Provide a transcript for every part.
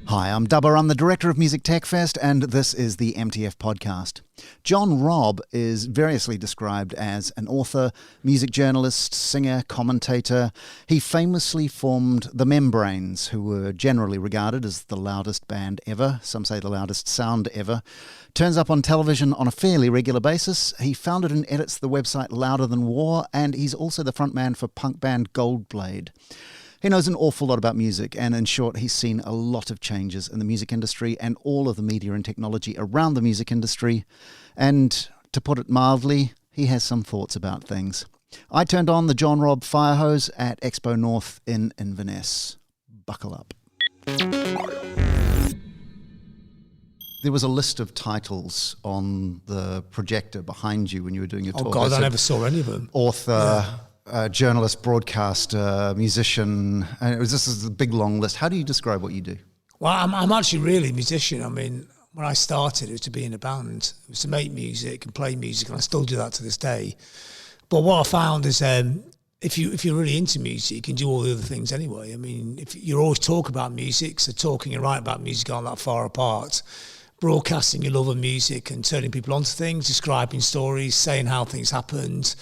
Hi, I'm Dubber. I'm the director of Music Tech Fest, and this is the MTF podcast. John Robb is variously described as an author, music journalist, singer, commentator. He famously formed the Membranes, who were generally regarded as the loudest band ever, some say the loudest sound ever. Turns up on television on a fairly regular basis. He founded and edits the website Louder Than War, and he's also the frontman for punk band Goldblade. He knows an awful lot about music, and in short, he's seen a lot of changes in the music industry and all of the media and technology around the music industry. And to put it mildly, he has some thoughts about things. I turned on the John Robb fire hose at Expo North in Inverness. Buckle up. There was a list of titles on the projector behind you when you were doing your talk. Oh God, I never saw any of them. Author... journalist, broadcaster, musician, and this is a big long list. How do you describe what you do? Well, I'm actually really a musician. I mean, when I started, it was to be in a band. It was to make music and play music, and I still do that to this day. But what I found is if you're really into music, you can do all the other things anyway. I mean, if you always talk about music, so talking and writing about music aren't that far apart. Broadcasting your love of music and turning people onto things, describing stories, saying how things happened,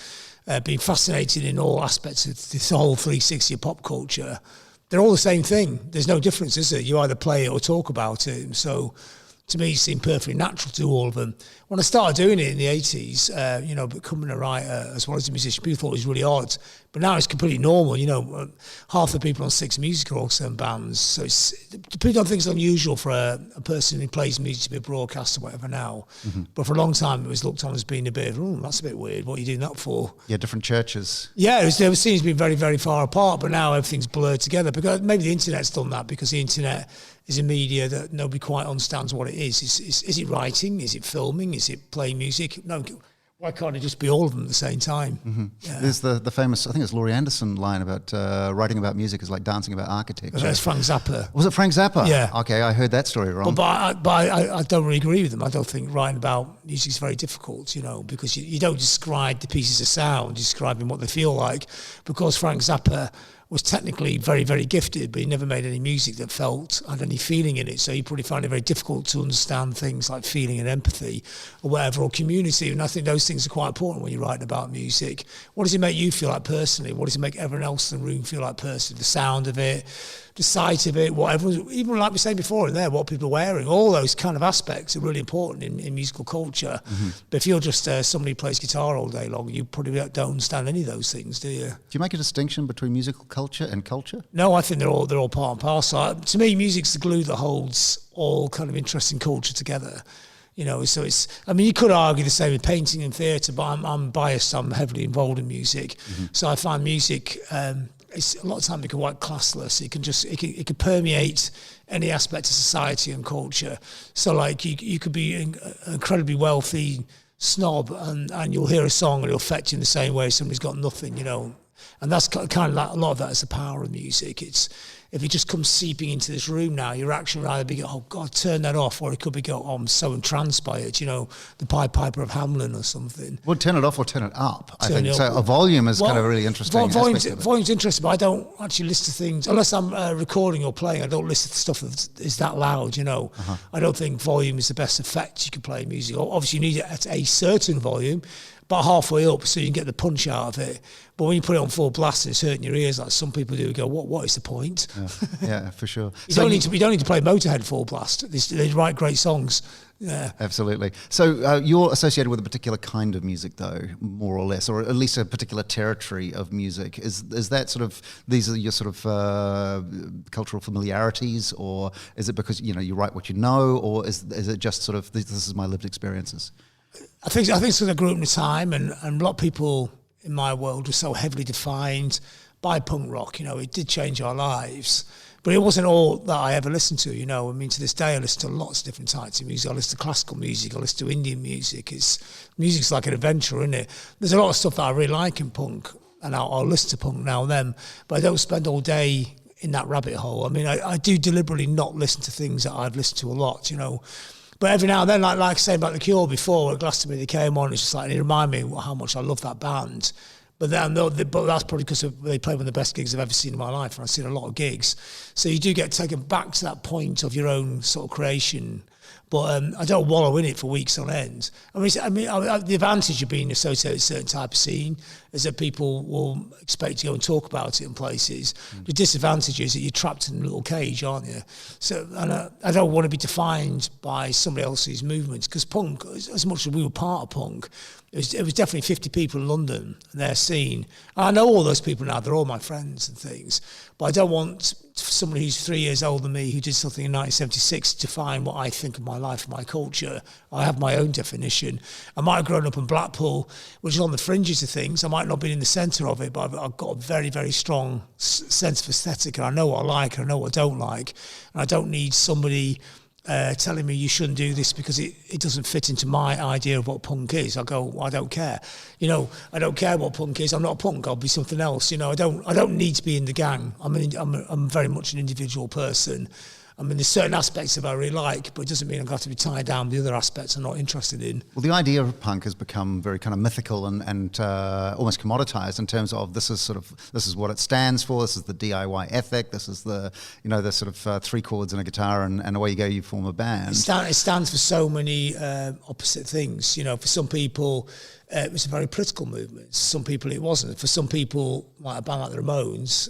being fascinated in all aspects of this whole 360 of pop culture, they're all the same thing. There's no difference, is there? You either play it or talk about it. So to me, it seemed perfectly natural to do all of them. When I started doing it in the 80s, becoming a writer as well as a musician, people thought it was really odd. But now it's completely normal. Half the people on Six Music are also in bands. So people don't think it's unusual for a person who plays music to be a broadcaster or whatever now. Mm-hmm. But for a long time, it was looked on as being a bit of, that's a bit weird. What are you doing that for? Yeah, different churches. Yeah, they were seen as being very, very far apart. But now everything's blurred together. Because maybe the internet's done that, because the internet is a media that nobody quite understands what it is. Is it writing? Is it filming? Is it playing music? No, why can't it just be all of them at the same time? Mm-hmm. Yeah. There's the famous, I think it's Laurie Anderson line about writing about music is like dancing about architecture. That's Frank Zappa. Was it Frank Zappa? Yeah. Okay, I heard that story wrong. But I don't really agree with them. I don't think writing about music is very difficult, because you don't describe the pieces of sound, you're describing what they feel like. Because Frank Zappa was technically very, very gifted, but he never made any music that had any feeling in it. So he probably found it very difficult to understand things like feeling and empathy or whatever, or community. And I think those things are quite important when you're writing about music. What does it make you feel like personally? What does it make everyone else in the room feel like personally? The sound of it, the sight of it, even like we said before in there, what people are wearing, all those kind of aspects are really important in musical culture. Mm-hmm. But if you're just somebody who plays guitar all day long, you probably don't understand any of those things, do you? Do you make a distinction between musical culture and culture? No, I think they're all part and parcel. To me, music's the glue that holds all kind of interesting culture together. So you could argue the same with painting and theatre, but I'm biased. I'm heavily involved in music. Mm-hmm. So I find music, it's a lot of time it can be quite classless. It can permeate any aspect of society and culture. So like you could be an incredibly wealthy snob and you'll hear a song and it'll affect you in the same way as somebody's got nothing, And that's kind of like, a lot of that is the power of music. It's if it just comes seeping into this room now, your reaction would either be, oh God, turn that off, or it could be, oh, I'm so entranced by it, the Pied Piper of Hamelin or something. Well, turn it off or turn it up, I think. So a volume is kind of a really interesting volume's interesting, but I don't actually listen to things, unless I'm recording or playing, I don't listen to stuff that is that loud, Uh-huh. I don't think volume is the best effect you can play music. Obviously, you need it at a certain volume, about halfway up so you can get the punch out of it. But when you put it on full blast and it's hurting your ears like some people do, go, what is the point? Yeah, for sure. You don't need to play Motorhead full blast. They write great songs. Yeah, absolutely. So you're associated with a particular kind of music, though, more or less, or at least a particular territory of music. Is that sort of, these are your sort of cultural familiarities, or is it because you write what you know, or is it just sort of this is my lived experiences? I think it's because I grew up in a time, and a lot of people in my world were so heavily defined by punk rock. It did change our lives. But it wasn't all that I ever listened to, to this day I listen to lots of different types of music. I listen to classical music, I listen to Indian music. Music's like an adventure, isn't it? There's a lot of stuff that I really like in punk, and I'll listen to punk now and then, but I don't spend all day in that rabbit hole. I do deliberately not listen to things that I've listened to a lot, But every now and then, like I said about The Cure before, at Glastonbury they came on, it's just like, it reminded me how much I love that band. But but that's probably because they play one of the best gigs I've ever seen in my life, and I've seen a lot of gigs. So you do get taken back to that point of your own sort of creation. But I don't wallow in it for weeks on end. The advantage of being associated with a certain type of scene is that people will expect to go and talk about it in places. The disadvantage is that you're trapped in a little cage, aren't you? So, and I don't want to be defined by somebody else's movements, because punk, as much as we were part of punk, it was definitely 50 people in London and their scene. And I know all those people now, they're all my friends and things. But I don't want somebody who's 3 years older than me, who did something in 1976, to define what I think of my life and my culture. I have my own definition. I might have grown up in Blackpool, which is on the fringes of things. I might not be in the centre of it, but I've got a very, very strong sense of aesthetic, and I know what I like and I know what I don't like. And I don't need somebody telling me you shouldn't do this because it doesn't fit into my idea of what punk is. I go, well, I don't care. I don't care what punk is. I'm not a punk. I'll be something else. I don't need to be in the gang. I'm very much an individual person. There's certain aspects of it I really like, but it doesn't mean I've got to be tied down with the other aspects I'm not interested in. Well, the idea of punk has become very kind of mythical and almost commoditized in terms of this is what it stands for. This is the DIY ethic. This is the sort of 3 chords and a guitar and away you go, you form a band. It stands for so many opposite things. For some people, it was a very political movement. Some people it wasn't. For some people, like a band like the Ramones,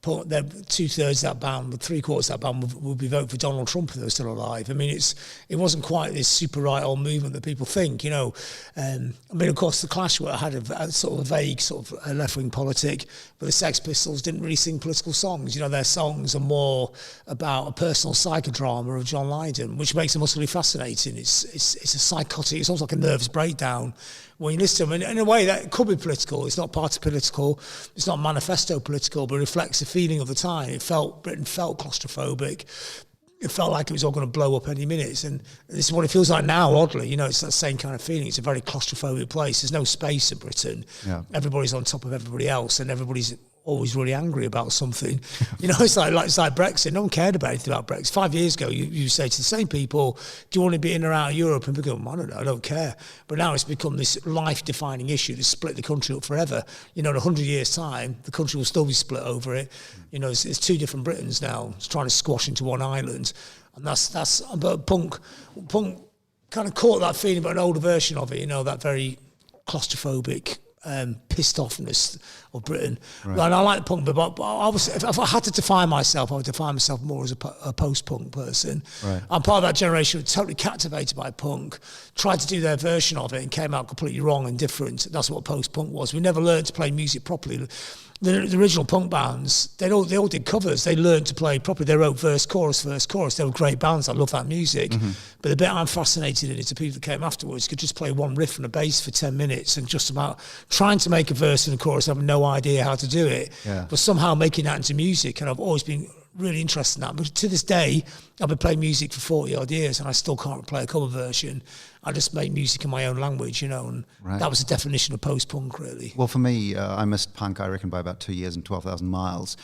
2/3 of that band, 3/4 of that band would be voting for Donald Trump if they were still alive. It wasn't quite this super right old movement that people think. Of course, the Clash had a sort of a vague sort of left-wing politic, but the Sex Pistols didn't really sing political songs. Their songs are more about a personal psychodrama of John Lydon, which makes them utterly fascinating. It's a psychotic. It's almost like a nervous breakdown when you listen to them. And in a way, that could be political. It's not party political. It's not manifesto political, but it reflects the feeling of the time. Britain felt claustrophobic. It felt like it was all going to blow up any minute. And this is what it feels like now, oddly. It's that same kind of feeling. It's a very claustrophobic place. There's no space in Britain. Yeah. Everybody's on top of everybody else, and everybody's always really angry about something. It's like Brexit. No one cared about anything about Brexit. 5 years ago, you say to the same people, do you want to be in or out of Europe? And they go, I don't know, I don't care. But now it's become this life-defining issue to split the country up forever. In 100 years' time, the country will still be split over it. It's 2 different Britons now. It's trying to squash into one island. And but punk kind of caught that feeling, but an older version of it, that very claustrophobic, pissed offness of Britain. Right. And I like punk, but if I had to define myself, I would define myself more as a post-punk person. Right. I'm part of that generation who was totally captivated by punk, tried to do their version of it and came out completely wrong and different. That's what post-punk was. We never learned to play music properly. The original punk bands, they all did covers. They learned to play properly. They wrote verse, chorus. They were great bands. I love that music. Mm-hmm. But the bit I'm fascinated in is the people that came afterwards could just play one riff and a bass for 10 minutes and just about trying to make a verse and a chorus, having no idea how to do it, but somehow making that into music. And I've always been really interested in that. But to this day, I've been playing music for 40 odd years and I still can't play a cover version. I just make music in my own language, and that was the definition of post-punk, really. Well, for me, I missed punk, I reckon, by about 2 years and 12,000 miles,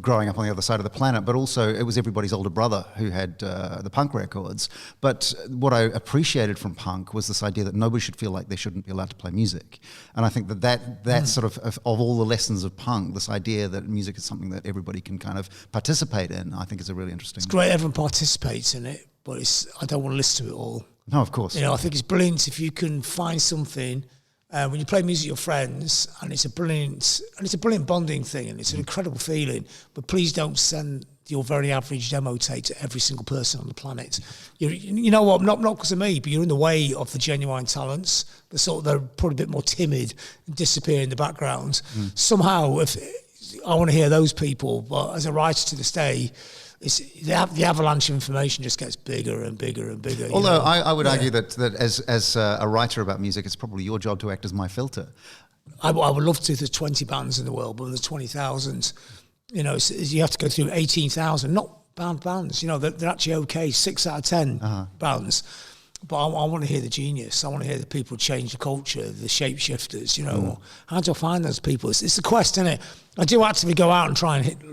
growing up on the other side of the planet, but also it was everybody's older brother who had the punk records. But what I appreciated from punk was this idea that nobody should feel like they shouldn't be allowed to play music. And I think that sort of all the lessons of punk, this idea that music is something that everybody can kind of participate in, I think is a really interesting. It's great everyone participates in it, but I don't want to listen to it all. No, of course. I think it's brilliant if you can find something when you play music with your friends, and it's a brilliant bonding thing, and it's an incredible feeling. But please don't send your very average demo tape to every single person on the planet. You know what? Not because of me, but you're in the way of the genuine talents. They're probably a bit more timid and disappear in the background. Somehow, if I want to hear those people, but as a writer to this day, the avalanche of information just gets bigger and bigger and bigger. Although I would argue that as a writer about music, it's probably your job to act as my filter. I would love to. There's 20 bands in the world, but there's 20,000. You have to go through 18,000, not bad bands. They're actually okay, 6 out of 10 bands. But I want to hear the genius. I want to hear the people change the culture, the shapeshifters. How do I find those people? It's the quest, isn't it? I do actively go out and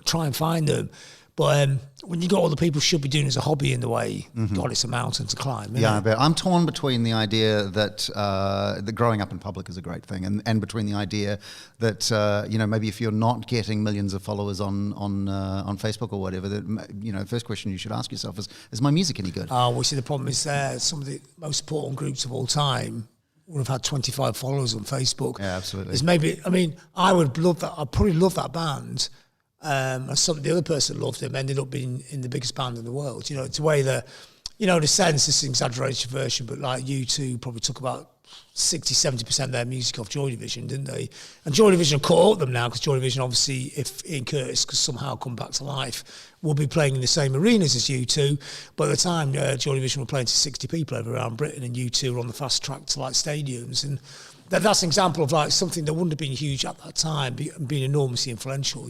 try and find them. But when you got all the people should be doing it as a hobby in the way, God, it's a mountain to climb. Isn't Yeah, it? but I'm torn between the idea that growing up in public is a great thing, and between the idea that maybe if you're not getting millions of followers on Facebook or whatever, that the first question you should ask yourself is my music any good? Oh, we see the problem is some of the most important groups of all time would have had 25 followers on Facebook. Yeah, absolutely. I would love that. I'd probably love that band. And the other person loved him, ended up being in the biggest band in the world. It's a way that, in a sense, this is an exaggerated version, but like U2 probably took about 60-70% of their music off Joy Division, didn't they? And Joy Division caught up them now, because Joy Division, obviously, if Ian Curtis could somehow come back to life, will be playing in the same arenas as U2. But at the time, Joy Division were playing to 60 people over around Britain, and U2 were on the fast track to like stadiums. And that's an example of like something that wouldn't have been huge at that time, being enormously influential,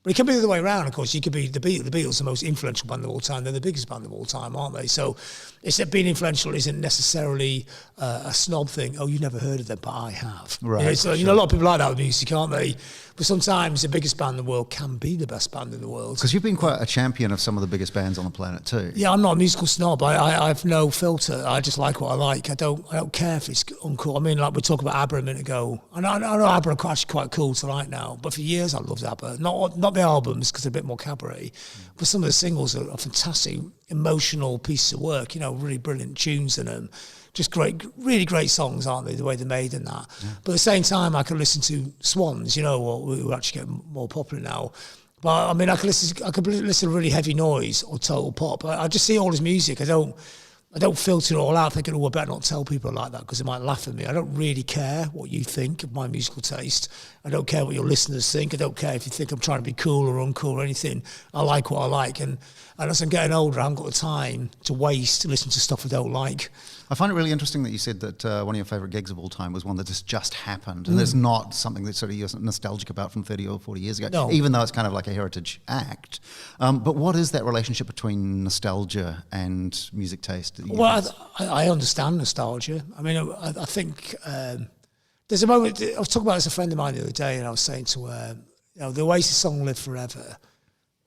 But it can be the other way around, of course. You could be the Beatles, the most influential band of all time. They're the biggest band of all time, aren't they? So it's that being influential isn't necessarily a snob thing. Oh, you've never heard of them, but I have. Right. So, a lot of people like that with music, aren't they? But sometimes the biggest band in the world can be the best band in the world. Because you've been quite a champion of some of the biggest bands on the planet too. Yeah, I'm not a musical snob. I have no filter. I just like what I like. I don't care if it's uncool. I mean, like we talked about ABBA a minute ago. And I know ABBA are actually quite cool to like now. But for years I loved ABBA. Not the albums, because they're a bit more cabaret. But some of the singles are fantastic, emotional pieces of work. Really brilliant tunes in them. Just great, really great songs, aren't they? The way they're made and that. Yeah. But at the same time, I can listen to Swans, who are actually getting more popular now. But I mean, I could listen to really heavy noise or total pop. I just see all his music. I don't filter it all out thinking, I better not tell people like that because they might laugh at me. I don't really care what you think of my musical taste. I don't care what your listeners think. I don't care if you think I'm trying to be cool or uncool or anything. I like what I like. And as I'm getting older, I haven't got the time to waste to listen to stuff I don't like. I find it really interesting that you said that one of your favourite gigs of all time was one that just happened. And there's not something that sort of you're nostalgic about from 30 or 40 years ago, even though it's kind of like a heritage act. But what is that relationship between nostalgia and music taste? I understand nostalgia. I mean, I think there's a moment, I was talking about this with a friend of mine the other day, and I was saying to her, the Oasis song Live Forever,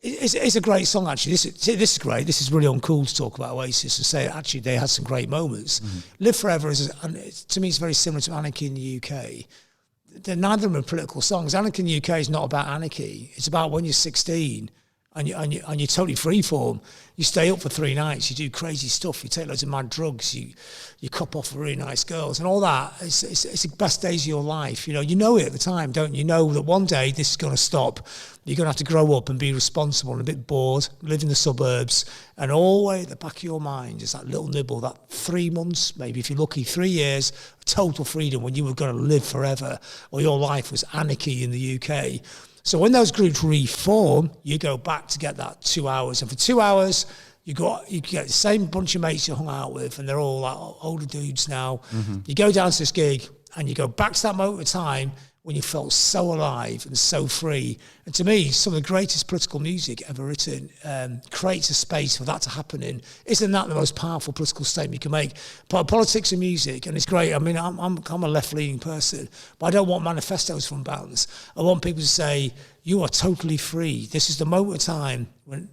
it's a great song, actually. This is great. This is really uncool to talk about Oasis and say, actually, they had some great moments. Mm-hmm. Live Forever, to me, it's very similar to Anarchy in the UK. Neither of them are political songs. Anarchy in the UK is not about anarchy. It's about when you're 16 and you're totally freeform. You stay up for 3 nights. You do crazy stuff. You take loads of mad drugs. You cop off for really nice girls and all that. It's the best days of your life. You know it at the time, don't you? You know that one day this is going to stop. You're going to have to grow up and be responsible and a bit bored, live in the suburbs, and always at the back of your mind is that little nibble, that 3 months, maybe if you're lucky, 3 years, total freedom when you were going to live forever, or your life was anarchy in the UK. So when those groups reform, you go back to get that 2 hours. And for 2 hours, you get the same bunch of mates you hung out with, and they're all like older dudes now. Mm-hmm. You go down to this gig, and you go back to that moment of time when you felt so alive and so free. And to me, some of the greatest political music ever written creates a space for that to happen in. Isn't that the most powerful political statement you can make? Politics and music, and it's great. I mean, I'm a left-leaning person, but I don't want manifestos from bands. I want people to say, you are totally free. This is the moment of time when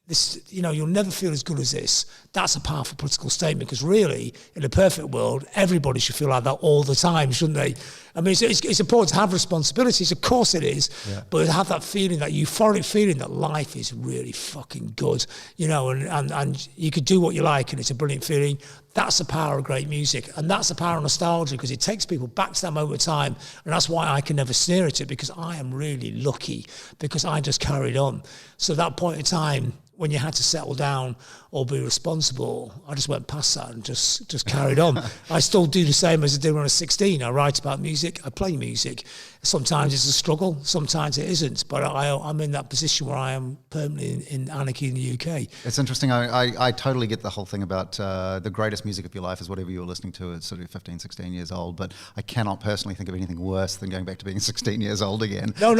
this, you'll never feel as good as this. That's a powerful political statement, because really, in a perfect world, everybody should feel like that all the time, shouldn't they? I mean, it's important to have responsibilities, of course it is, but to have that feeling, that euphoric feeling that life is really fucking good, and you could do what you like, and it's a brilliant feeling. That's the power of great music, and that's the power of nostalgia, because it takes people back to that moment of time, and that's why I can never sneer at it, because I am really lucky, because I just carried on. So that point in time, when you had to settle down or be responsible, I just went past that and just carried on. I still do the same as I did when I was 16. I write about music, I play music. Sometimes it's a struggle, sometimes it isn't, but I'm in that position where I am permanently in anarchy in the UK. It's interesting. I totally get the whole thing about the greatest music of your life is whatever you're listening to at sort of 15, 16 years old, but I cannot personally think of anything worse than going back to being 16 years old again. No,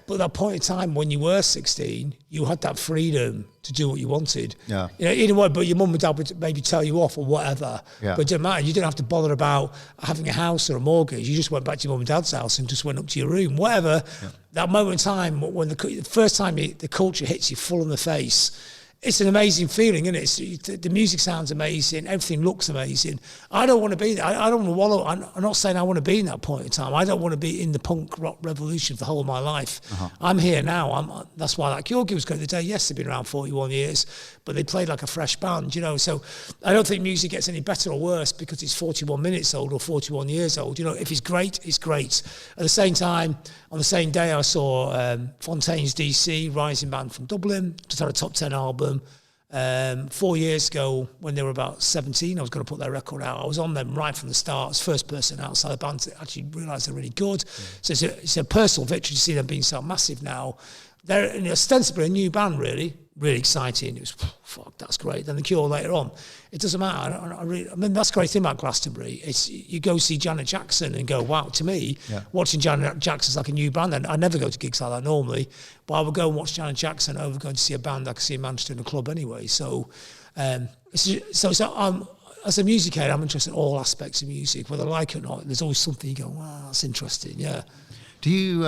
but that point in time when you were 16, you had that freedom to do what you wanted. Yeah. In a way, but your mum and dad would maybe tell you off or whatever. Yeah. But it didn't matter. You didn't have to bother about having a house or a mortgage. You just went back to your mum and dad's house and just went up to your room, whatever. Yeah. that moment in time when the first time the culture hits you full in the face, it's an amazing feeling, isn't it? The music sounds amazing. Everything looks amazing. I don't want to be there. I don't want to wallow. I'm not saying I want to be in that point in time. I don't want to be in the punk rock revolution for the whole of my life. I'm here now. That's why like Youre was great the day. Yes, they've been around 41 years, but they played like a fresh band, you know. So I don't think music gets any better or worse because it's 41 minutes old or 41 years old. You know, if it's great, it's great. At the same time, on the same day, I saw Fontaine's DC, rising band from Dublin, just had a top 10 album. 4 years ago, when they were about 17, I was going to put their record out. I was on them right from the start. I was first person outside the band to actually realise they're really good. So it's a personal victory to see them being so massive now. They're ostensibly a new band, really exciting. It was, fuck, that's great. Then the Cure later on. It doesn't matter. I mean, that's the great thing about Glastonbury. It's you go see Janet Jackson and go, wow, to me, watching Janet Jackson's like a new band. And I never go to gigs like that normally, but I would go and watch Janet Jackson over going to see a band I could see in Manchester in a club anyway. So, as a music head, I'm interested in all aspects of music, whether I like it or not. There's always something you go, wow, that's interesting, yeah. Do you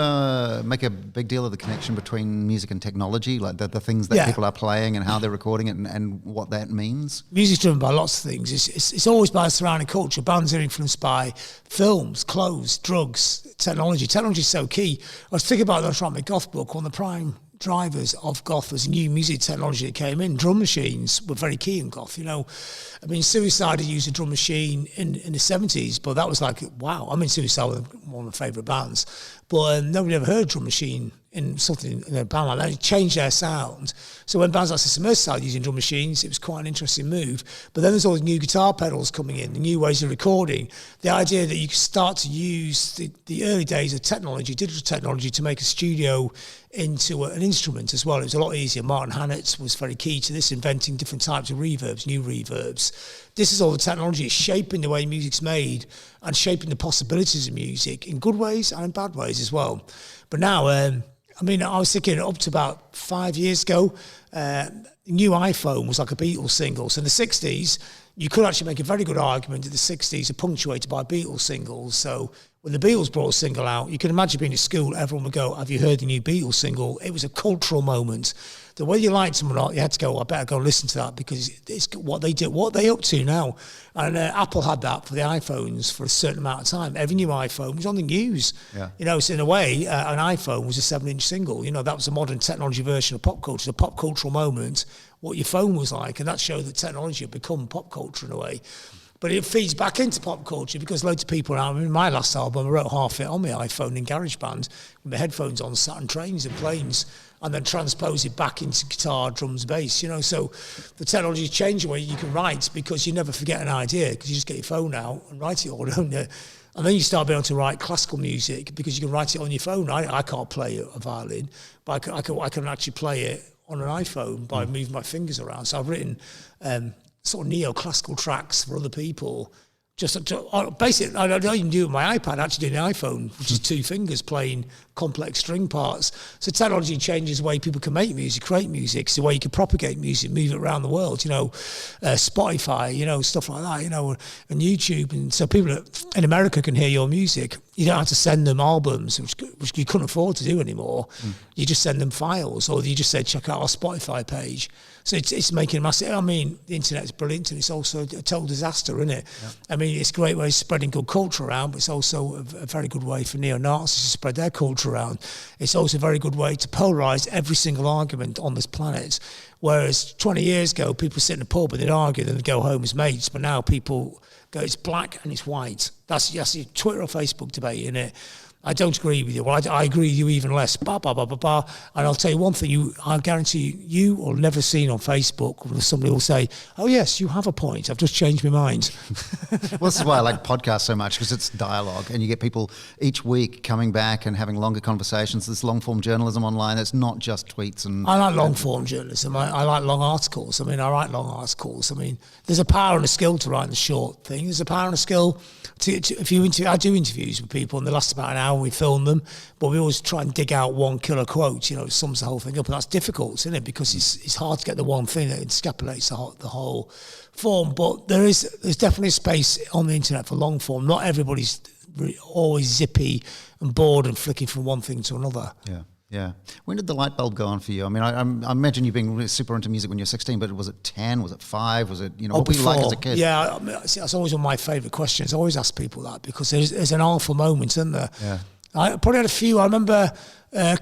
make a big deal of the connection between music and technology, like the things that people are playing and how they're recording it and what that means? Music's driven by lots of things. It's always by the surrounding culture. Bands are influenced by films, clothes, drugs, technology. Technology is so key. I was thinking about that trying my goth book. One of the prime drivers of goth was new music technology that came in. Drum machines were very key in goth, you know. I mean, Suicide had used a drum machine in the 70s, but that was like, wow. I mean, Suicide was one of my favourite bands, but nobody ever heard a drum machine in something in a band like that. It changed their sound. So when bands like System Mercy started using drum machines, it was quite an interesting move. But then there's all these new guitar pedals coming in, the new ways of recording. The idea that you could start to use the early days of technology, digital technology, to make a studio into an instrument as well. It was a lot easier. Martin Hannett was very key to this, inventing different types of reverbs, new reverbs. This is all the technology. It's shaping the way music's made and shaping the possibilities of music in good ways and in bad ways as well. But now, I mean, I was thinking up to about 5 years ago, the new iPhone was like a Beatles single. So in the 60s, you could actually make a very good argument that the 60s are punctuated by Beatles singles. So when the Beatles brought a single out, you can imagine being at school, everyone would go, have you heard the new Beatles single? It was a cultural moment. The whether you liked them or not, you had to go, I better go listen to that because it's what they did, what they up to now. And Apple had that for the iPhones for a certain amount of time. Every new iPhone was on the news. Yeah. You know, so in a way, an iPhone was a 7-inch single. You know, that was a modern technology version of pop culture, the pop cultural moment, what your phone was like. And that showed that technology had become pop culture in a way. But it feeds back into pop culture because loads of people, I mean, my last album, I wrote half it on my iPhone in GarageBand with my headphones on, sat on trains and planes, and then transpose it back into guitar, drums, bass, you know. So the technology changed the way you can write because you never forget an idea because you just get your phone out and write it all, don't you? And then you start being able to write classical music because you can write it on your phone. I can't play a violin, but I can actually play it on an iPhone by moving my fingers around. So I've written sort of neoclassical tracks for other people. Basically, I don't even do it with my iPad. I actually do the iPhone, which is 2 fingers playing complex string parts. So technology changes the way people can make music, create music. It's the way you can propagate music, move it around the world. You know, Spotify, you know, stuff like that. You know, and YouTube, and so people in America can hear your music. You don't have to send them albums, which you couldn't afford to do anymore. You just send them files, or you just say, check out our Spotify page. So it's making a massive. I mean, the internet's brilliant, and it's also a total disaster, isn't it? Yeah. I mean, it's a great way of spreading good culture around, but it's also a very good way for neo-Nazis to spread their culture around. It's also a very good way to polarise every single argument on this planet. Whereas 20 years ago, people sit in a pub and they'd argue, then they'd go home as mates. But now people go, it's black and it's white. That's a Twitter or Facebook debate, isn't it? I don't agree with you. Well, I agree with you even less. And I'll tell you one thing, I guarantee you will never seen on Facebook where somebody will say, oh yes, you have a point. I've just changed my mind. Well, this is why I like podcasts so much, because it's dialogue and you get people each week coming back and having longer conversations. This long-form journalism online, it's not just tweets. And I like long-form journalism. I like long articles. I mean, I write long articles. I mean, there's a power and a skill to writing the short thing. There's a power and a skill I do interviews with people and they last about an hour and we film them, but we always try and dig out one killer quote, you know, it sums the whole thing up, and that's difficult, isn't it? Because it's hard to get the one thing that encapsulates the whole form. But there's definitely space on the internet for long form. Not everybody's always zippy and bored and flicking from one thing to another. Yeah. Yeah. When did the light bulb go on for you? I mean, I imagine you being really super into music when you were 16, but was it 10? Was it 5? Was it, what were you like as a kid? Yeah, I mean, that's always one of my favourite questions. I always ask people that because there's an awful moment, isn't there? Yeah. I probably had a few. I remember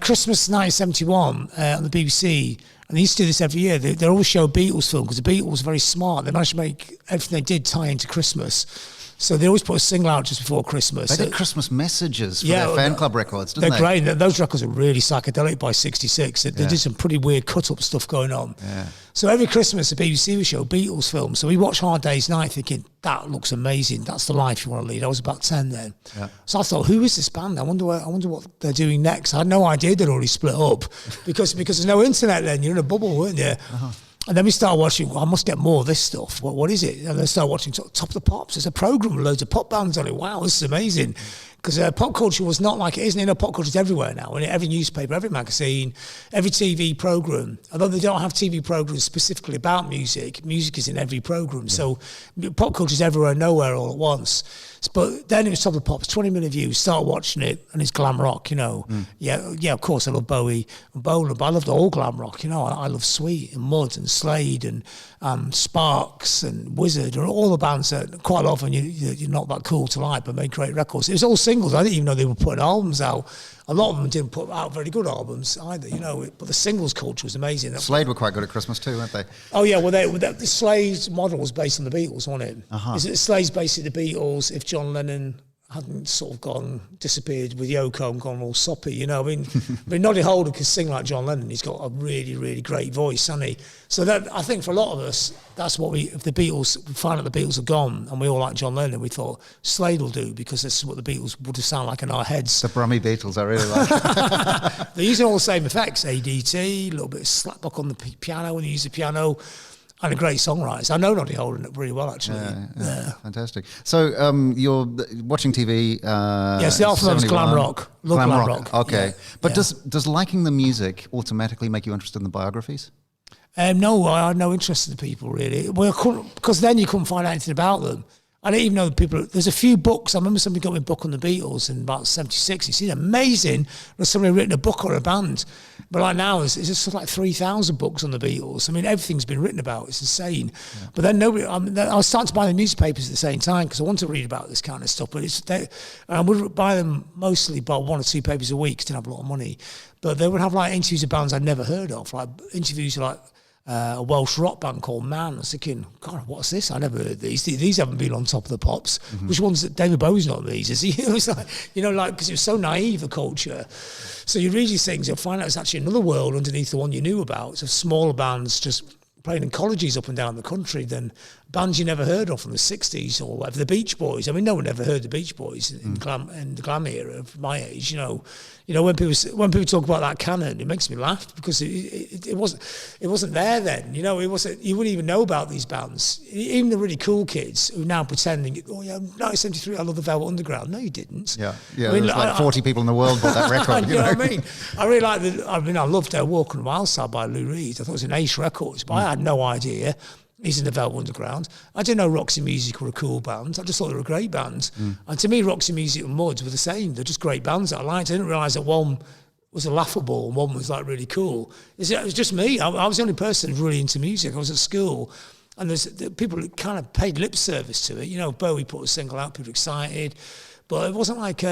Christmas 1971 on the BBC, and they used to do this every year. They always show a Beatles film because the Beatles were very smart. They managed to make everything they did tie into Christmas. So they always put a single out just before Christmas. They did Christmas messages for their fan club records, didn't they? They're great. Those records are really psychedelic by 66. They did some pretty weird cut-up stuff going on. Yeah. So every Christmas, the BBC would show Beatles films. So we watched Hard Day's Night thinking, that looks amazing. That's the life you want to lead. I was about 10 then. Yeah. So I thought, who is this band? I wonder what they're doing next. I had no idea they'd already split up because there's no internet then. You're in a bubble, weren't you? Uh-huh. And then we started watching, well, I must get more of this stuff. What is it? And then I started watching Top of the Pops. There's a programme with loads of pop bands on it. Wow, this is amazing. Because pop culture was not like it is. Pop culture is everywhere now. In every newspaper, every magazine, every TV programme. Although they don't have TV programmes specifically about music, music is in every programme. Yeah. So pop culture is everywhere, nowhere, all at once. But then it was Top of the Pops, 20 million views, start watching it, and it's glam rock, Yeah, of course, I love Bowie and Bolan, but I loved all glam rock, I love Sweet and Mud and Slade and Sparks and Wizard, and all the bands that quite often you're not that cool to like, but made great records. It was all singles. I didn't even know they were putting albums out. A lot of them didn't put out very good albums either, but the singles culture was amazing. Slade were quite good at Christmas too, weren't they? Oh yeah, well, the Slade's model was based on the Beatles, wasn't it? Uh-huh. Slade's basically the Beatles if John Lennon hadn't sort of disappeared with Yoko and gone all soppy, I mean, Noddy Holder can sing like John Lennon. He's got a really, really great voice, hasn't he? So that, I think for a lot of us, that's what if the Beatles, we find out the Beatles are gone and we all like John Lennon, we thought Slade will do because this is what the Beatles would have sounded like in our heads. The Brummy Beatles, I really like. They're using all the same effects, ADT, a little bit of slapback on the piano when they use the piano. And a great songwriter. I know Noddy Holden really well, actually. Yeah. Fantastic. So you're watching TV. Yes, the album was glam rock. Love glam rock. Okay. Yeah. But does liking the music automatically make you interested in the biographies? No, I had no interest in the people, really. Well, because then you couldn't find out anything about them. I didn't even know the people. There's a few books. I remember somebody got me a book on the Beatles in about 76. It's amazing that somebody written a book on a band. But like now, it's just sort of like 3,000 books on the Beatles. I mean, everything's been written about. It's insane. Yeah. But then I was starting to buy the newspapers at the same time because I want to read about this kind of stuff. But I would buy them mostly about 1 or 2 papers a week because I didn't have a lot of money. But they would have like interviews of bands I'd never heard of, like interviews like a Welsh rock band called Man. I was thinking, God, what's this? I never heard these. These haven't been on Top of the Pops. Mm-hmm. Which ones? David Bowie's not these, is he? It was like, because it was so naive, the culture. So you read these things, you'll find out it's actually another world underneath the one you knew about. So smaller bands just playing in colleges up and down the country than bands you never heard of from the 60s or whatever. The Beach Boys. I mean, no one ever heard the Beach Boys in the glam era of my age, when people talk about that canon, it makes me laugh because it wasn't there then. You wouldn't even know about these bands. Even the really cool kids who are now pretending, 1973, I love the Velvet Underground. No, you didn't. Yeah. I mean, there's 40 people in the world bought that record. You know what I mean? I really like I loved Walk on the Wild Side by Lou Reed. I thought it was an ace record, but I had no idea. He's in the Velvet Underground. I didn't know Roxy Music were a cool band. I just thought they were a great band. And to me, Roxy Music and Muds were the same. They're just great bands that I liked. I didn't realise that one was a laughable and one was like really cool. It was just me. I was the only person really into music. I was at school and there's people kind of paid lip service to it. Bowie put a single out, people were excited. But it wasn't like...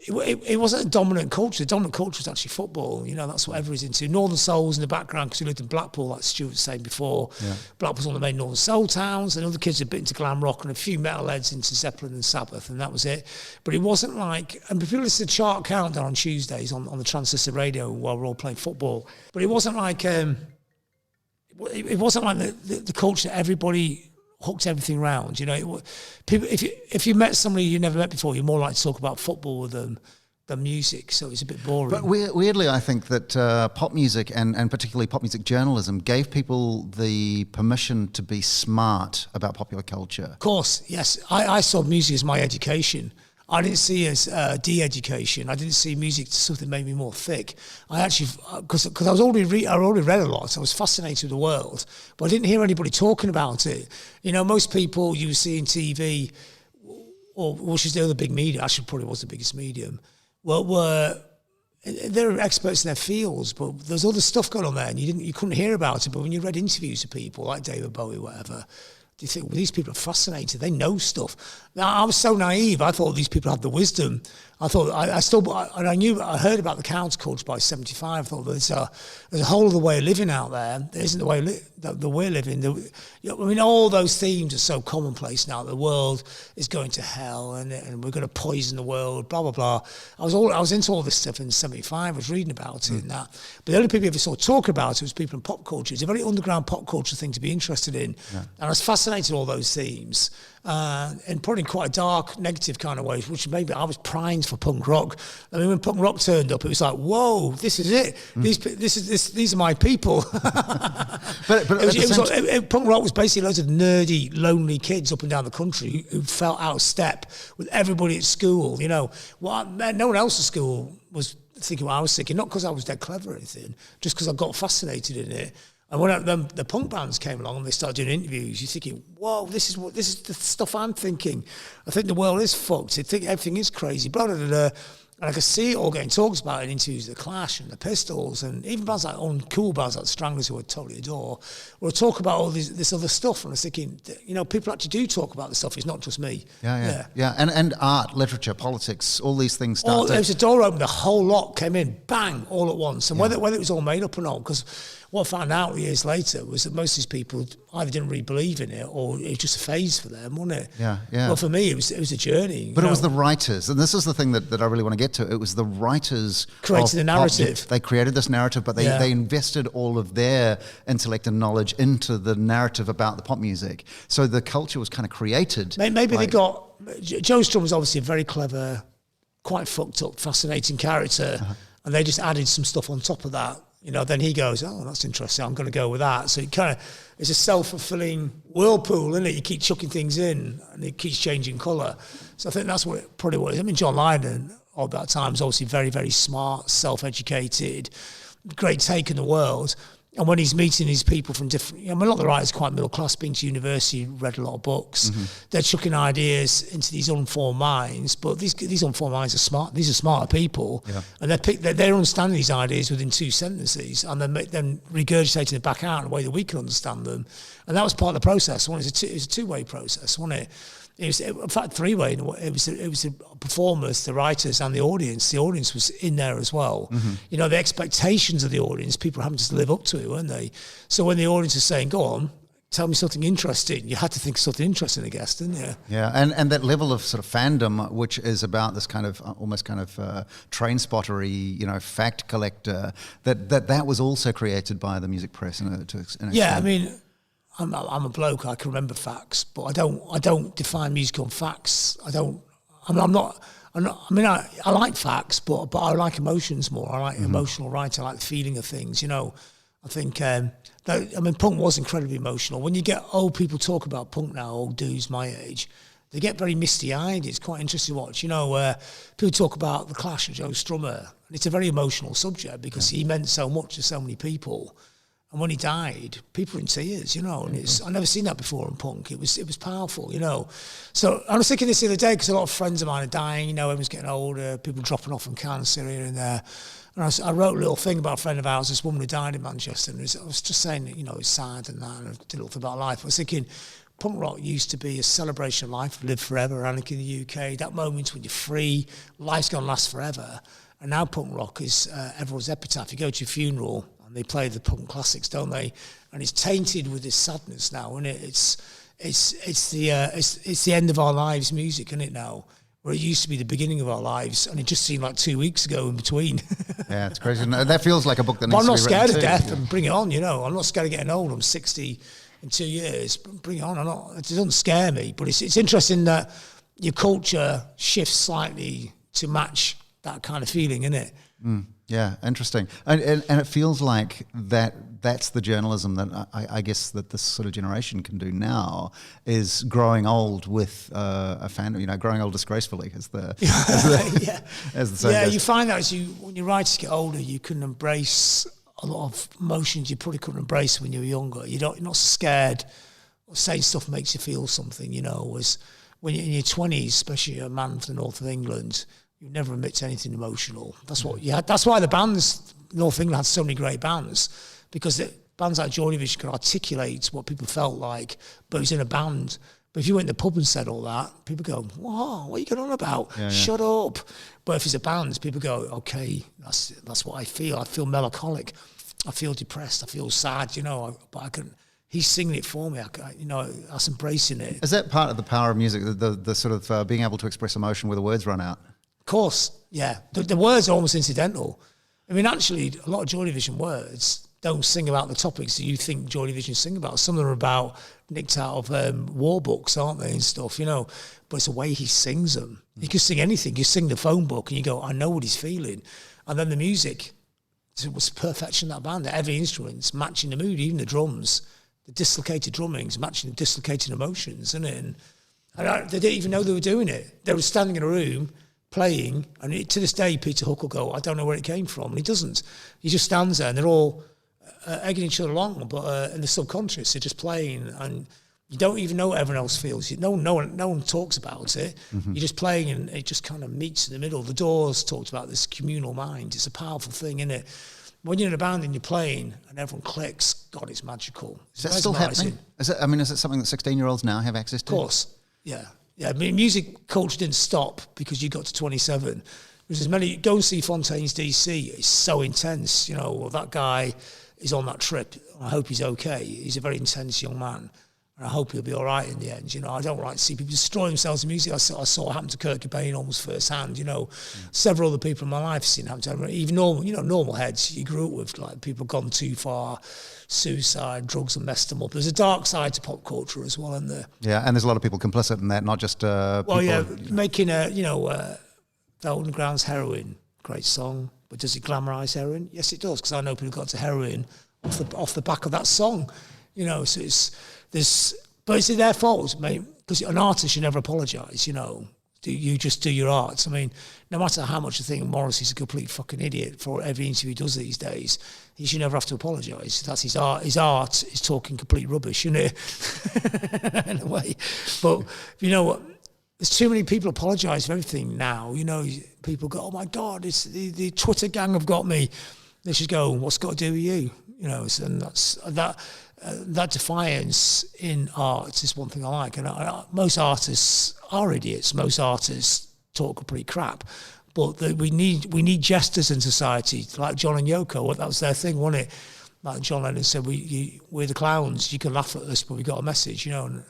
It wasn't a dominant culture. The dominant culture was actually football. That's what everybody's into. Northern Soul's in the background because we lived in Blackpool, like Stuart was saying before. Yeah. Blackpool's one of the main Northern Soul towns, and other kids had been into glam rock and a few metalheads into Zeppelin and Sabbath, and that was it. But it wasn't like... And people listen to Chart Countdown on Tuesdays on the transistor radio while we're all playing football. But it wasn't like... It wasn't like the culture that everybody... hooked everything around, People, if you met somebody you never met before, you're more likely to talk about football with them than music, so it's a bit boring. But weirdly, I think that pop music and particularly pop music journalism gave people the permission to be smart about popular culture. Of course, yes. I saw music as my education. I didn't see it as de-education. I didn't see music as something that made me more thick. I actually, because I already read a lot, so I was fascinated with the world, but I didn't hear anybody talking about it. Most people you see on TV, or which is the other big medium, actually probably was the biggest medium, they're experts in their fields, but there's other stuff going on there, and you couldn't hear about it. But when you read interviews of people like David Bowie, whatever, you think, well, these people are fascinated. They know stuff. Now, I was so naive. I thought these people had the wisdom. I thought I heard about the counterculture by 75. I thought there's a whole other way of living out there. There isn't the way that we're living. All those themes are so commonplace now. The world is going to hell, and we're going to poison the world. Blah blah blah. I was into all this stuff in 75. I was reading about it and that. But the only people who ever saw talk about it was people in pop culture. It's a very underground pop culture thing to be interested in, and I was fascinated with all those themes. And put in quite a dark, negative kind of ways, which maybe I was primed for punk rock. I mean, when punk rock turned up, it was like, whoa, this is it. These are my people. but punk rock was basically loads of nerdy, lonely kids up and down the country who felt out of step with everybody at school. No one else at school was thinking what I was thinking, not because I was dead clever or anything, just because I got fascinated in it. And when the punk bands came along and they started doing interviews, you're thinking, whoa, this is the stuff I'm thinking. I think the world is fucked. I think everything is crazy. Blah, blah, blah, blah. And I could see it all getting talked about in interviews, The Clash and the Pistols, and even bands like uncool bands like Stranglers, who I totally adore, will talk about all this other stuff. And I was thinking, people actually do talk about this stuff. It's not just me. Yeah. And art, literature, politics, all these things start there was a door open, the whole lot came in, bang, all at once. And whether it was all made up or not, because what I found out years later was that most of these people either didn't really believe in it, or it was just a phase for them, wasn't it? Yeah. Well, for me, it was a journey. But it was the writers, and this is the thing that I really want to get to. It was the writers created the narrative. They created this narrative, but they invested all of their intellect and knowledge into the narrative about the pop music. So the culture was kind of created. Maybe they got... Joe Strum was obviously a very clever, quite fucked up, fascinating character, and they just added some stuff on top of that. Then he goes, oh, that's interesting, I'm going to go with that. So it's a self-fulfilling whirlpool, isn't it? You keep chucking things in and it keeps changing colour. So I think that's what it probably was. I mean, John Lydon, at that time, was obviously very, very smart, self-educated, great take in the world. And when he's meeting these people from different... a lot of the writers are quite middle class, been to university, read a lot of books. They're chucking ideas into these unformed minds, but these unformed minds are smart. These are smarter people. Yeah. And they're understanding these ideas within 2 sentences, and then regurgitating it back out in a way that we can understand them. And that was part of the process. It was a two-way process, wasn't it? It was, in fact, 3-way. It was the performers, the writers, and the audience. The audience was in there as well. The expectations of the audience, people were having to live up to it, weren't they? So when the audience is saying, go on, tell me something interesting, you had to think of something interesting, I guess, didn't you? Yeah, and that level of sort of fandom, which is about this kind of almost kind of Trainspottery, fact collector, that was also created by the music press. Yeah, I mean... I'm a bloke. I can remember facts, but I don't define music on facts. I like facts, but I like emotions more. I like emotional writing. I like the feeling of things. I think punk was incredibly emotional. When you get old people talk about punk now, old dudes my age, they get very misty-eyed. It's quite interesting to watch. People talk about the Clash of Joe Strummer, and it's a very emotional subject because he meant so much to so many people. And when he died, people were in tears, and I've never seen that before in punk. It was powerful, So I was thinking this the other day because a lot of friends of mine are dying, everyone's getting older, people dropping off from cancer here and there. And I wrote a little thing about a friend of ours, this woman who died in Manchester, and I was just saying, it's sad and that, and I did a little thing about life. I was thinking, punk rock used to be a celebration of life, live forever, Anarchy in the UK, that moment when you're free, life's going to last forever. And now punk rock is everyone's epitaph. You go to a funeral, they play the punk classics, don't they? And it's tainted with this sadness now, and it's the end of our lives music, isn't it now? Where it used to be the beginning of our lives, and it just seemed like 2 weeks ago in between. Yeah, it's crazy. That feels like a book that needs to be written. I'm not scared of death, and bring it on. I'm not scared of getting old. I'm 60 in 2 years. Bring it on. It doesn't scare me, but it's interesting that your culture shifts slightly to match that kind of feeling, isn't it? Yeah, interesting. And it feels like that's the journalism that I guess that this sort of generation can do now, is growing old with a fandom, growing old disgracefully as the saying goes. You find that when your writers get older, you can embrace a lot of emotions you probably couldn't embrace when you were younger. You're not scared, or saying stuff makes you feel something, when you're in your 20s, especially a man from the north of England, you never admit to anything emotional. That's what you had. That's why the bands, North England had so many great bands, because bands like Joy Division could articulate what people felt like, but it was in a band. But if you went in the pub and said all that, people go, "Whoa, what are you going on about? Shut up." But if it's a band, people go, "Okay, that's what I feel. I feel melancholic. I feel depressed. I feel sad, but I can." He's singing it for me. That's embracing it. Is that part of the power of music, the sort of being able to express emotion where the words run out? Of course, yeah. The words are almost incidental. I mean, actually, a lot of Joy Division words don't sing about the topics that you think Joy Division sing about. Some of them are about nicked out of war books, aren't they, and stuff, But it's the way he sings them. He can sing anything. You sing the phone book and you go, I know what he's feeling. And then the music, it was perfection, that band. Every instrument's matching the mood, even the drums. The dislocated drumming's matching the dislocated emotions, isn't it? And they didn't even know they were doing it. They were standing in a room playing, and to this day, Peter Hook will go, I don't know where it came from. And he doesn't. He just stands there and they're all egging each other along, but in the subconscious, they're just playing, and you don't even know what everyone else feels. No one talks about it. Mm-hmm. You're just playing, and it just kind of meets in the middle. The Doors talked about this communal mind. It's a powerful thing, isn't it? When you're in a band and you're playing and everyone clicks, God, it's magical. Is that still happening? Is it something that 16-year-olds now have access to? Of course, yeah. I mean, music culture didn't stop because you got to 27. There's as many. Go and see Fontaine's DC. It's so intense. That guy is on that trip. I hope he's okay. He's a very intense young man, and I hope he'll be all right in the end. I don't like to see people destroy themselves in music. I saw it happen to Kurt Cobain almost firsthand. Several other people in my life have seen it happen to even normal heads you grew up with, like people gone too far, suicide, drugs, and messed them up. There's a dark side to pop culture as well, isn't there? Yeah, and there's a lot of people complicit in that, not just people. Making Golden Ground's Heroin, great song, but does it glamorise heroin? Yes, it does, because I know people got to heroin off the back of that song. So but it's their fault, mate, because an artist should never apologise, You just do your art. I mean, no matter how much I think Morrissey's a complete fucking idiot for every interview he does these days, he should never have to apologise. That's his art. His art is talking complete rubbish, isn't it? In a way. But, there's too many people apologise for everything now. People go, oh my God, it's the Twitter gang have got me. They should go, what's got to do with you? And that's that defiance in art is one thing I like. And most artists are idiots. Most artists talk complete crap. But we need jesters in society, like John and Yoko. That was their thing, wasn't it? Like John Lennon said, we're the clowns. You can laugh at us, but we got a message, And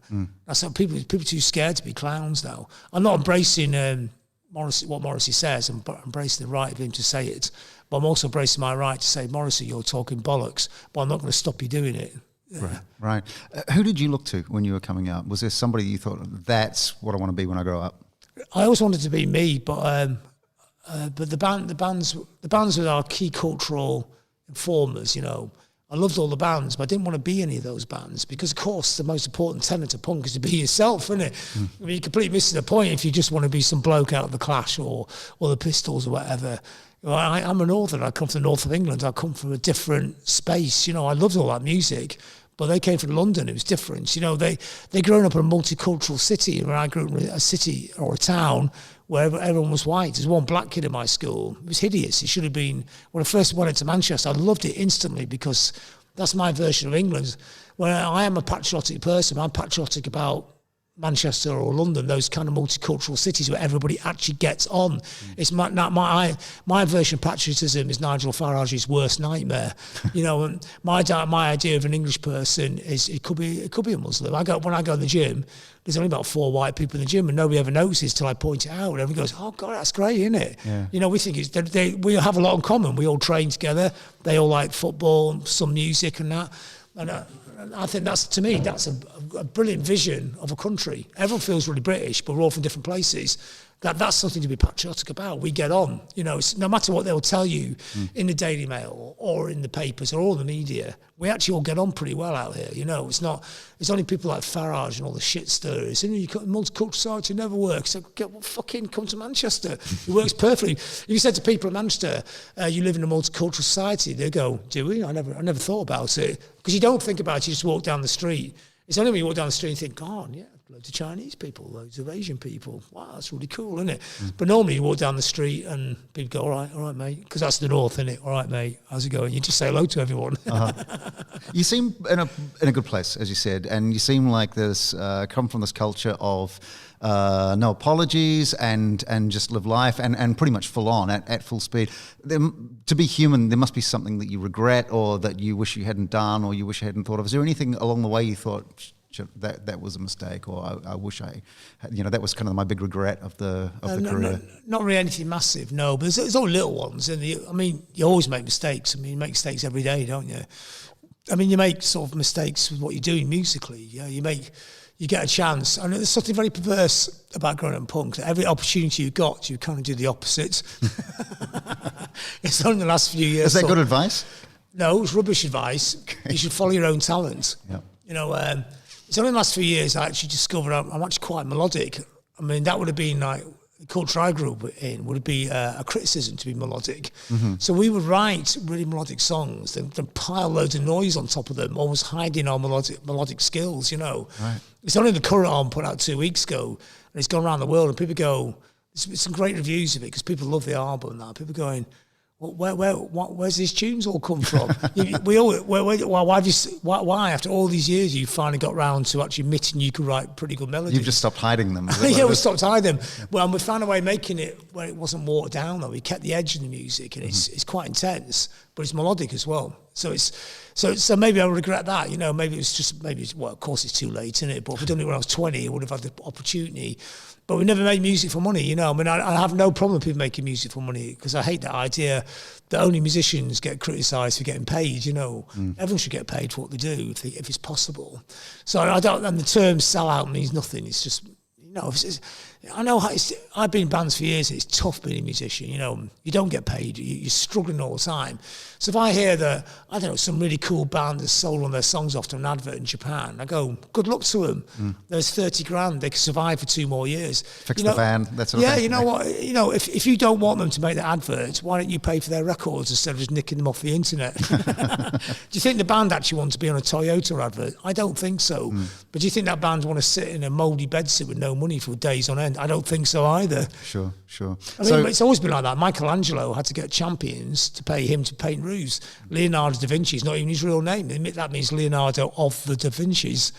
that's how people are too scared to be clowns now. I'm not embracing what Morrissey says. I'm embracing the right of him to say it. But I'm also embracing my right to say, Morrissey, you're talking bollocks, but I'm not going to stop you doing it. Right. Who did you look to when you were coming up? Was there somebody you thought, that's what I want to be when I grow up? I always wanted to be me, but the bands were our key cultural informers. I loved all the bands, but I didn't want to be any of those bands because, of course, the most important tenet of punk is to be yourself, isn't it? I mean, you're completely missing the point if you just want to be some bloke out of the Clash or the Pistols or whatever. I'm a northern. I come from the north of England. I come from a different space. I loved all that music, but they came from London. It was different. They grown up in a multicultural city, where I grew up in a city or a town where everyone was white. There's one black kid in my school. It was hideous. It should have been, when I first went into Manchester, I loved it instantly because that's my version of England. When I am a patriotic person, I'm patriotic about Manchester or London, those kind of multicultural cities where everybody actually gets on. It's my version of patriotism is Nigel Farage's worst nightmare. And my idea of an English person is it could be a Muslim. When I go in the gym, there's only about 4 white people in the gym, and nobody ever notices till I point it out. And everyone goes, "Oh God, that's great, isn't it?" Yeah. We think we have a lot in common. We all train together. They all like football, some music, and that. And I think that's a brilliant vision of a country. Everyone feels really British, but we're all from different places. That's something to be patriotic about. We get on, no matter what they'll tell you in the Daily Mail or in the papers or all the media, we actually all get on pretty well out here. It's only people like Farage and all the shit stirrers. Multicultural society never works. So fucking come to Manchester. It works perfectly. If you said to people in Manchester, you live in a multicultural society, they go, do we? I never thought about it. Because you don't think about it, you just walk down the street. It's only when you walk down the street and think, God, yeah, loads of Chinese people, loads of Asian people. Wow, that's really cool, isn't it? But normally you walk down the street and people go, all right, mate, because that's the north, isn't it? All right, mate, how's it going? You just say hello to everyone. You seem in a good place, as you said, and you seem like this come from this culture of no apologies and just live life and pretty much full on at full speed. To be human, there must be something that you regret or that you wish you hadn't done or you wish you hadn't thought of. Is there anything along the way you thought that was a mistake, or I wish I, that was kind of my big regret of the career? No, not really anything massive, no. But there's all little ones, and you always make mistakes. You make mistakes every day, don't you? You make sort of mistakes with what you're doing musically. You get a chance. And there's something very perverse about growing up in punk. Every opportunity you got, you kind of do the opposite. It's only the last few years. Is that good advice? No, it's rubbish advice. You should follow your own talent. Yeah. It's only the last few years I actually discovered I'm actually quite melodic. That would have been like, the culture I grew up in would be a criticism to be melodic. Mm-hmm. So we would write really melodic songs, then pile loads of noise on top of them, almost hiding our melodic skills, Right. It's only the current album put out 2 weeks ago, and it's gone around the world, and people go, there's some great reviews of it, because people love the album now. People going, where's these tunes all come from? Why after all these years you finally got round to actually admitting you could write pretty good melodies? You've just stopped hiding them. Yeah, we stopped hiding them. Well, and we found a way of making it where it wasn't watered down though. We kept the edge in the music, and it's quite intense, but it's melodic as well. So maybe I regret that. Maybe of course it's too late, isn't it? But if we'd done it when I was 20, I would have had the opportunity. But we never made music for money, I have no problem with people making music for money, because I hate that idea that only musicians get criticised for getting paid, Everyone should get paid for what they do if it's possible. So and the term sellout means nothing. It's just, I know I've been in bands for years. It's tough being a musician. You don't get paid. You're struggling all the time. So if I hear that, I don't know, some really cool band has sold one of their songs off to an advert in Japan, I go, good luck to them. There's 30 grand. They can survive for 2 more years. Fix the van. That sort of thing. You know what? If you don't want them to make the adverts, why don't you pay for their records instead of just nicking them off the internet? Do you think the band actually want to be on a Toyota advert? I don't think so. But do you think that band want to sit in a mouldy bedsit with no money for days on end? I don't think so either. Sure. It's always been like that. Michelangelo had to get champions to pay him to paint roofs. Leonardo da Vinci is not even his real name. That means Leonardo of the Da Vinci's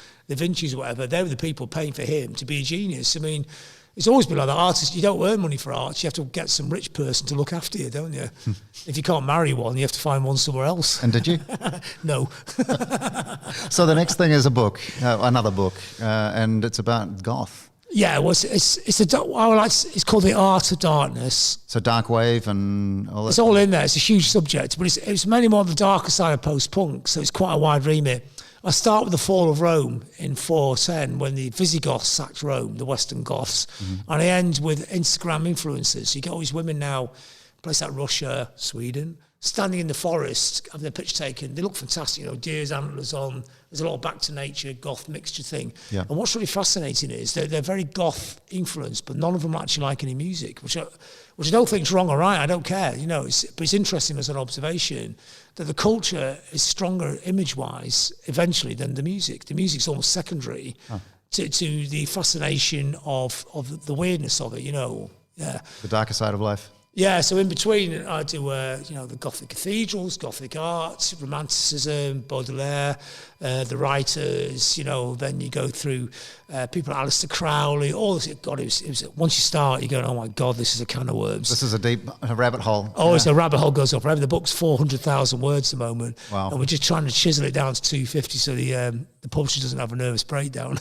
or whatever. They were the people paying for him to be a genius. It's always been like that. Artists, you don't earn money for art. You have to get some rich person to look after you, don't you? If you can't marry one, you have to find one somewhere else. And did you? No. So the next thing is a book, another book, and it's about goth. Yeah, it's called The Art of Darkness. So dark wave and all that. It's all in there. It's a huge subject, but it's mainly more the darker side of post-punk, so it's quite a wide remit. I start with the fall of Rome in 410 when the Visigoths sacked Rome, the Western Goths, and I end with Instagram influencers. You get all these women now, places like Russia, Sweden, standing in the forest, having their picture taken. They look fantastic, deer's antlers on. There's a lot of back to nature, goth mixture thing. Yeah. And what's really fascinating is they're very goth influenced, but none of them actually like any music, which I don't think is wrong or right. I don't care, but it's interesting as an observation that the culture is stronger image-wise eventually than the music. The music's almost secondary to the fascination of the weirdness of it, Yeah. The darker side of life. Yeah, so in between I do, the Gothic cathedrals, Gothic art, Romanticism, Baudelaire, the writers, then you go through people like Aleister Crowley, all this. God, it was once you start, you go, oh my God, this is a can of worms. This is a deep rabbit hole. Oh, it's a rabbit hole goes up forever. The book's 400,000 words at the moment. Wow. And we're just trying to chisel it down to 250 so the publisher doesn't have a nervous breakdown.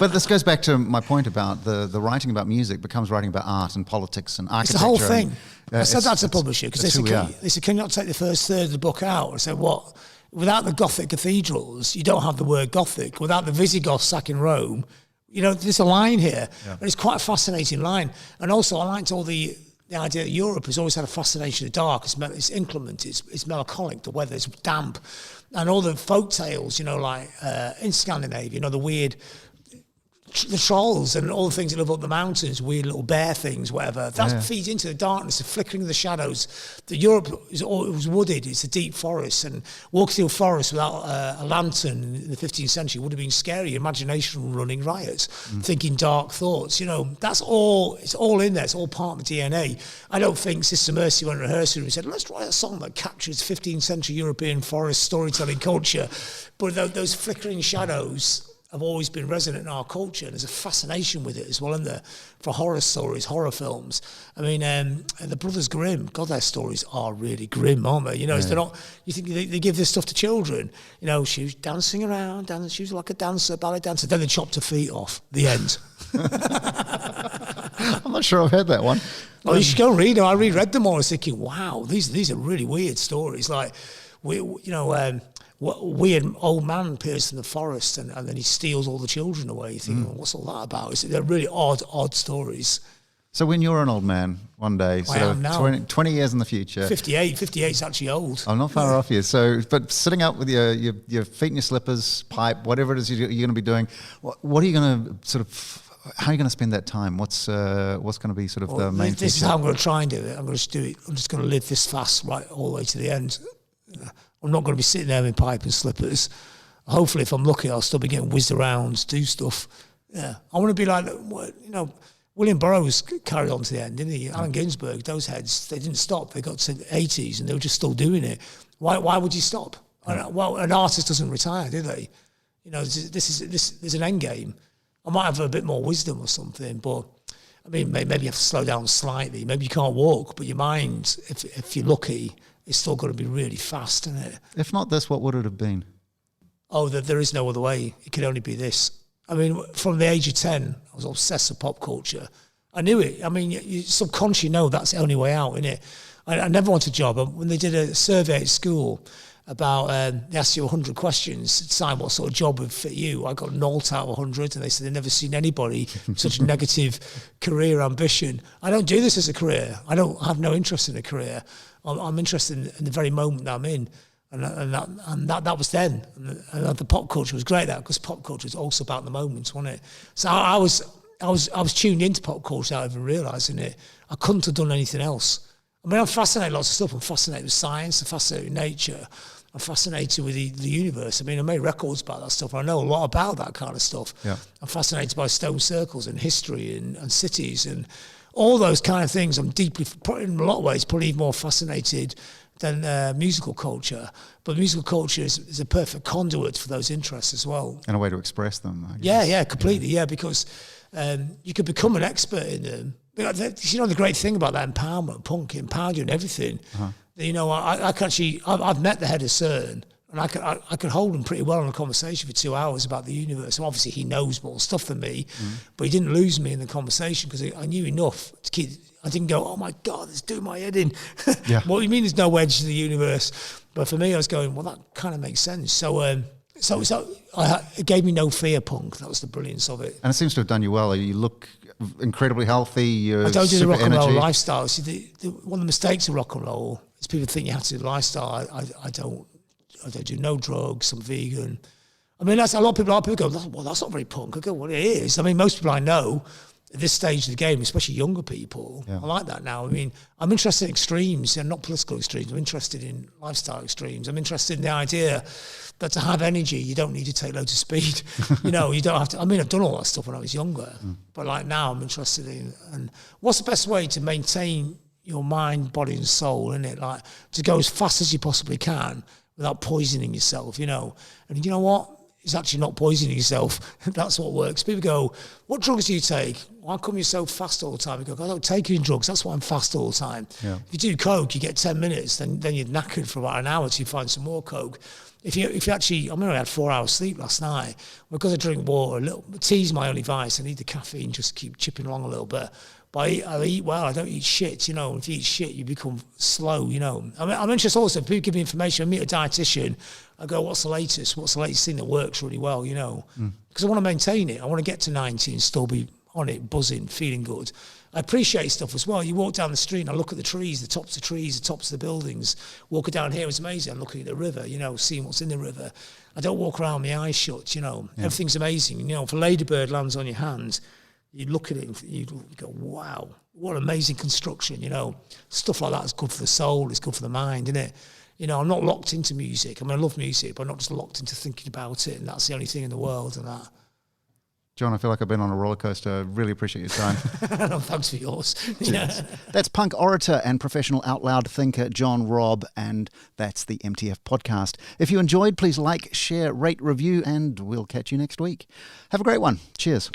But this goes back to my point about the writing about music becomes writing about art and politics and architecture. It's the whole thing. I said that to the publisher because they said, can you not take the first third of the book out? I said, what? Without the Gothic cathedrals, you don't have the word Gothic. Without the Visigoths sacking Rome, there's a line here. Yeah. And it's quite a fascinating line. And also, I liked all the idea that Europe has always had a fascination with dark. It's inclement, it's melancholic, the weather's damp. And all the folk tales, like in Scandinavia, the weird the trolls and all the things that live up the mountains, weird little bear things, whatever. That feeds into the darkness, the flickering of the shadows. The Europe it was wooded. It's a deep forest, and walking through a forest without a lantern in the 15th century would have been scary. Imagination running riot, thinking dark thoughts. That's all. It's all in there. It's all part of the DNA. I don't think Sister Mercy went rehearsing and said, "Let's write a song that captures 15th century European forest storytelling culture." But those flickering shadows have always been resonant in our culture. There's a fascination with it as well, isn't there? For horror stories, horror films. I mean, the Brothers Grimm, God, their stories are really grim, aren't they? They're not. You think they give this stuff to children? She was dancing around, she was like a dancer, ballet dancer. Then they chopped her feet off. The end. I'm not sure I've heard that one. Well, you should go and read them. I reread them all. I was thinking, wow, these are really weird stories. Like, weird old man appears in the forest and then he steals all the children away. You think, well, what's all that about? They're really odd stories. So when you're an old man one day, so 20 years in the future. 58 is actually old. I'm not far off you. So, but sitting up with your feet in your slippers, pipe, whatever it is you're going to be doing, what are you going to how are you going to spend that time? What's going to be sort of the main This is how I'm going to try and do it. I'm going to do it. I'm just going to live this fast right all the way to the end. I'm not going to be sitting there in pipe and slippers. Hopefully, if I'm lucky, I'll still be getting whizzed around, do stuff. Yeah, I want to be like, William Burroughs carried on to the end, didn't he? Allen Ginsberg, those heads, they didn't stop. They got to the 80s and they were just still doing it. Why would you stop? Well, an artist doesn't retire, do they? There's an end game. I might have a bit more wisdom or something, but I mean, maybe you have to slow down slightly. Maybe you can't walk, but your mind, if you're lucky, it's still got to be really fast, isn't it? If not this, what would it have been? Oh, there is no other way. It could only be this. I mean, from the age of 10, I was obsessed with pop culture. I knew it. I mean, you subconsciously know that's the only way out, isn't it? I never wanted a job. When they did a survey at school about, they asked you 100 questions to decide what sort of job would fit you. I got 0 out of 100, and they said they'd never seen anybody with such negative career ambition. I don't do this as a career. I have no interest in a career. I'm interested in the very moment that I'm in, and that was then. And the pop culture was great, because pop culture is also about the moments, wasn't it? So I was tuned into pop culture without even realising it. I couldn't have done anything else. I mean, I'm fascinated with lots of stuff. I'm fascinated with science. I'm fascinated with nature. I'm fascinated with the universe. I mean, I made records about that stuff. I know a lot about that kind of stuff. Yeah. I'm fascinated by stone circles and history and cities and all those kind of things. I'm deeply, in a lot of ways, probably more fascinated than musical culture. But musical culture is a perfect conduit for those interests as well. And a way to express them, I guess. Yeah, completely, because you could become an expert in them. The great thing about that empowerment, punk empowered you in everything. Uh-huh. I've met the head of CERN, and I could hold him pretty well in a conversation for 2 hours about the universe. And obviously he knows more stuff than me, but he didn't lose me in the conversation because I knew enough to keep. I didn't go, oh my God, it's doing my head in. Yeah. What do you mean there's no edge to the universe? But for me, I was going, well, that kind of makes sense. So it gave me no fear, punk. That was the brilliance of it. And it seems to have done you well. You look incredibly healthy. I don't do the rock and roll energy. lifestyle. See, one of the mistakes of rock and roll is people think you have to do the lifestyle. I don't do no drugs. I'm vegan. I mean, that's a lot of people go, well, that's not very punk. I go, well, it is. I mean, most people I know at this stage of the game, especially younger people, I like that now. I mean, I'm interested in extremes, not political extremes. I'm interested in lifestyle extremes. I'm interested in the idea that to have energy, you don't need to take loads of speed. You don't have to. I mean, I've done all that stuff when I was younger, but like now I'm interested in, and what's the best way to maintain your mind, body and soul, isn't it? Like to go as fast as you possibly can without poisoning yourself, And you know what? It's actually not poisoning yourself. That's what works. People go, what drugs do you take? Why come you're so fast all the time? You go, I don't take any drugs. That's why I'm fast all the time. Yeah. If you do coke, you get 10 minutes, then you're knackered for about an hour till you find some more coke. If you actually, I mean, I had 4 hours sleep last night because I drink water. Tea's my only vice. I need the caffeine, just keep chipping along a little bit. But I eat well. I don't eat shit. If you eat shit, you become slow. I mean, I'm interested also. If people give me information, I meet a dietitian. I go, what's the latest? What's the latest thing that works really well? Because I want to maintain it. I want to get to 90 and still be on it, buzzing, feeling good. I appreciate stuff as well. You walk down the street and I look at the trees, the tops of trees, the tops of the buildings. Walking down here is amazing. I'm looking at the river, seeing what's in the river. I don't walk around with my eyes shut, Everything's amazing. If a ladybird lands on your hand, you look at it and you go, wow, what amazing construction, Stuff like that is good for the soul, it's good for the mind, isn't it? I'm not locked into music. I mean, I love music, but I'm not just locked into thinking about it, and that's the only thing in the world and that. John, I feel like I've been on a roller coaster. Really appreciate your time. No, thanks for yours. That's punk orator and professional out loud thinker John Robb, and that's the MTF podcast. If you enjoyed, please like, share, rate, review, and we'll catch you next week. Have a great one. Cheers.